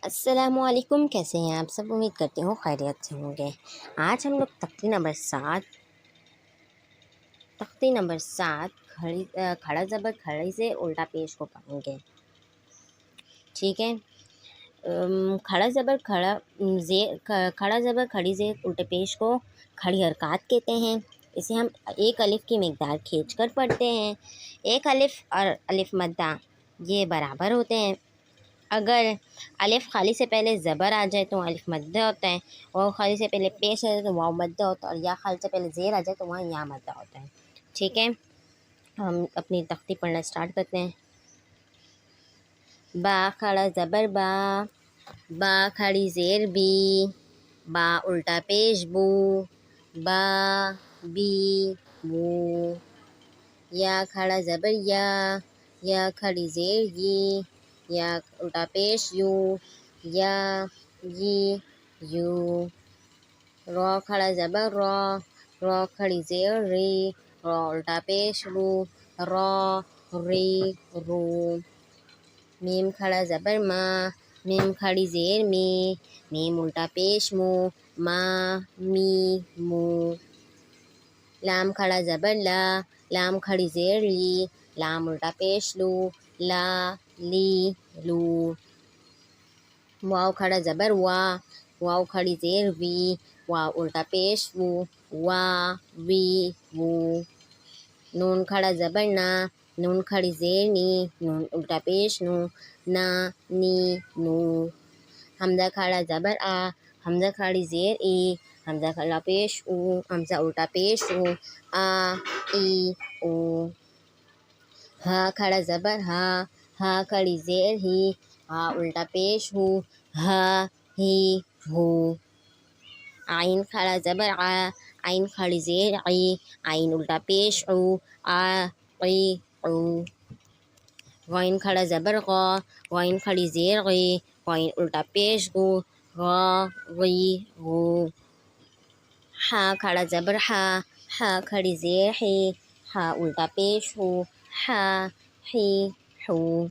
अस्सलामुअलैकुम, कैसे हैं आप सब। उम्मीद करती हूँ खैरियत से होंगे। आज हम लोग तख्ती नंबर सात खड़ा ज़बर खड़ी से उल्टा पेश को पढ़ेंगे। ठीक है। खड़ा ज़बर खड़ा खड़ा ज़बर खड़ी से उल्टे पेश को खड़ी हरकत कहते हैं। इसे हम एक अलिफ की मिकदार खींच कर पढ़ते हैं। एक अलिफ और अलिफ मद्दा ये बराबर होते हैं। अगर अलिफ खाली से पहले ज़बर आ जाए तो अलिफ मद्दा होता है, और खाली से पहले पेश आ जाए तो वाव मद्दा होता है, और या खाली से पहले ज़ेर आ जाए तो वहाँ या मद्दा होता है। ठीक है, हम अपनी तख्ती पढ़ना स्टार्ट करते हैं। बा खड़ा ज़बर बा खड़ी ज़ेर बी, बा उल्टा पेश बू, बा बी बू। या खड़ा ज़बर या खड़ी ज़ेर ये, या उल्टा पेश यू, या ये यू। रॉ खड़ा ज़बर रॉ खड़ी ज़ेर री, रॉ उल्टा पेश रू, रॉ री रू। मीम खड़ा ज़बर मीम खड़ी ज़ेर मीम उल्टा पेश मू, मा मी मू। लाम खड़ा ज़बर लाम खड़ी ज़ेर ली, लाम उल्टा पेश लू, ला ली लू। वाव खड़ा ज़बर वाव खड़ी ज़ेर वी, वाव उल्टा पेश वू, वा वी वू। नून खड़ा ज़बर नून खड़ी ज़ेर नून उल्टा पेश नू, ना नी नू। हमज़ा खड़ा ज़बर हमज़ा खड़ी ज़ेर ई, हमज़ा खड़ा पेश ऊ, हमज़ा उल्टा पेश ऊ, आ ई ऊ। हा खड़ा ज़बर हा खड़ी ज़ेर ही, हा उल्टा पेश हू, हा ही हू। आइन खड़ा ज़बर आइन खड़ी ज़ेर आई, आइन उल्टा पेश ऊ, आ ई ऊ। गौइन खड़ा ज़बर गौइन खड़ी ज़ेर गई, गौइन उल्टा पेश गू, गई गू। हा खड़ा ज़बर हा खड़ी ज़ेर ही, हा उल्टा पेश हू, हा ही हू।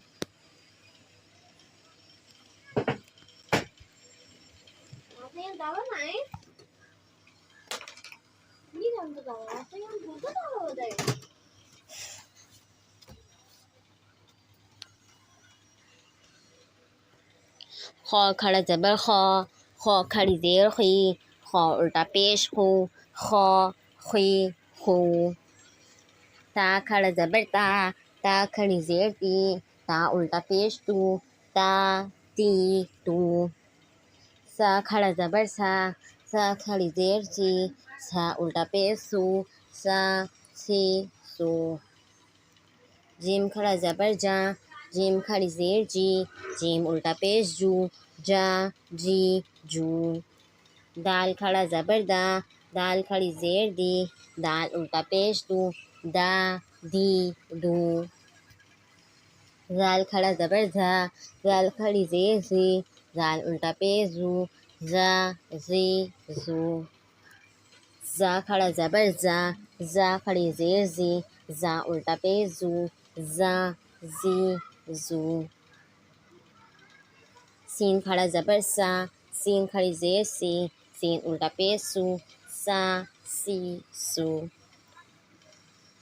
खौ खड़ा ज़बर खौ खड़ी ज़ेर खी, खौ उल्टा पेश खू, खौ खी खू। ता खड़ा ज़बर ता खड़ी ज़ेर ती, ता उल्टा पेश तू, ता ती तू। सा खड़ा ज़बर सा खड़ी ज़ेर सी, सा उल्टा पेश सू, सा सी सू। जीम खड़ा ज़बर जीम खड़ी ज़ेर जी, जीम उल्टा पेश जू, जा जी जू। दाल खड़ा ज़बर दाल खड़ी ज़ेर दी, दाल उल्टा पेश दू, दा दी दू। जाल खड़ा ज़बर जाल खड़ी ज़ेर ज़ी, जाल उल्टा पेश जू, जा जी जू। जा खड़ा ज़बर जा खड़ी ज़ेर ज़ी, जा उल्टा पेश जू, जा जी जू। सीन खड़ा ज़बर सीन खड़ी ज़ेर सी, सीन उल्टा पेश सू, सा सी सू।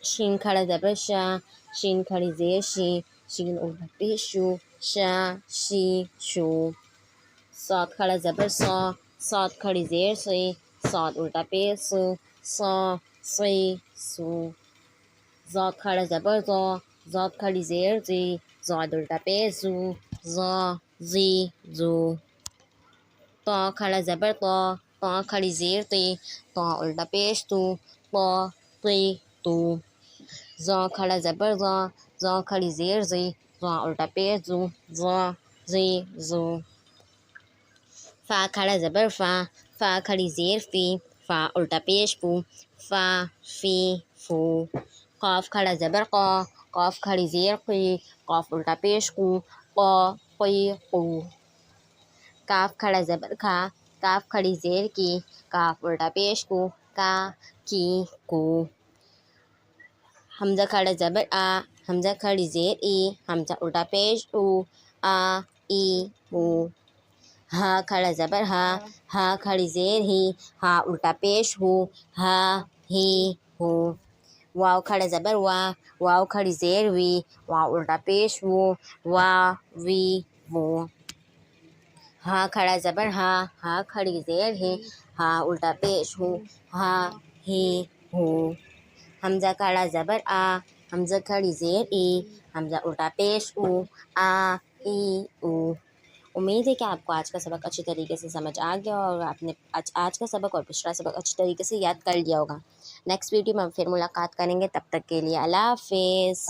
शीन खड़ा ज़बर शीन खड़ी ज़ेर शी, शीन उल्टा पेश शू, शा शी शू। सौद खड़ा ज़बर सौद खड़ी ज़ेर सी, सौद उल्टा पेश सू, सौ सी सू। ज़ौद खड़ा ज़बर ज़ौद खड़ी ज़ेर जी, ज़ौद उल्टा पेश जू, ज़ौ जी जू। तो खड़ा ज़बर तो खड़ी ज़ेर ती, तो उल्टा पेश तू, तो ती तू। ज़ौ खड़ा ज़बर ज़ौ खड़ी ज़ेर ज़ी, ज़ौ उल्टा पेश जू, ज़ौ जी जू। फ़ा खड़ा ज़बर फ़ा खड़ी ज़ेर फ़ी, फ़ा उल्टा पेश फू, फ़ा फ़ी फू। क़ाफ़ खड़ा ज़बर क़ाफ़ खड़ी ज़ेर क़ी, क़ाफ़ उल्टा पेश कू, क़ क़ी क़ू। काफ खड़ा ज़बर काफ खड़ी ज़ेर की, काफ उल्टा पेश कू, का की को। हमज़ा खड़ा ज़बर हमज़ा खड़ी ज़ेर ई, हमज़ा उल्टा पेश ऊ, आ ई ऊ। हा खड़ा ज़बर हा खड़ी ज़ेर ही, हा उल्टा पेश हु, हा ही हु। वाव खड़ा ज़बर वाव खड़ी ज़ेर वी, वाव उल्टा पेश वो, वा वी वो। हा खड़ा ज़बर हा खड़ी ज़ेर है, हा उल्टा पेश हु, हा ही हु। हमज़ा खड़ा ज़बर हमज़ा खड़ी ज़ेर ई, हमज़ा उल्टा पेश उ, आ ई उ। उम्मीद है कि आपको आज का सबक अच्छी तरीके से समझ आ गया और आपने आज का सबक और पिछला सबक अच्छी तरीके से याद कर लिया होगा। नेक्स्ट वीडियो में हम फिर मुलाकात करेंगे, तब तक के लिए अल्लाह हाफिज़।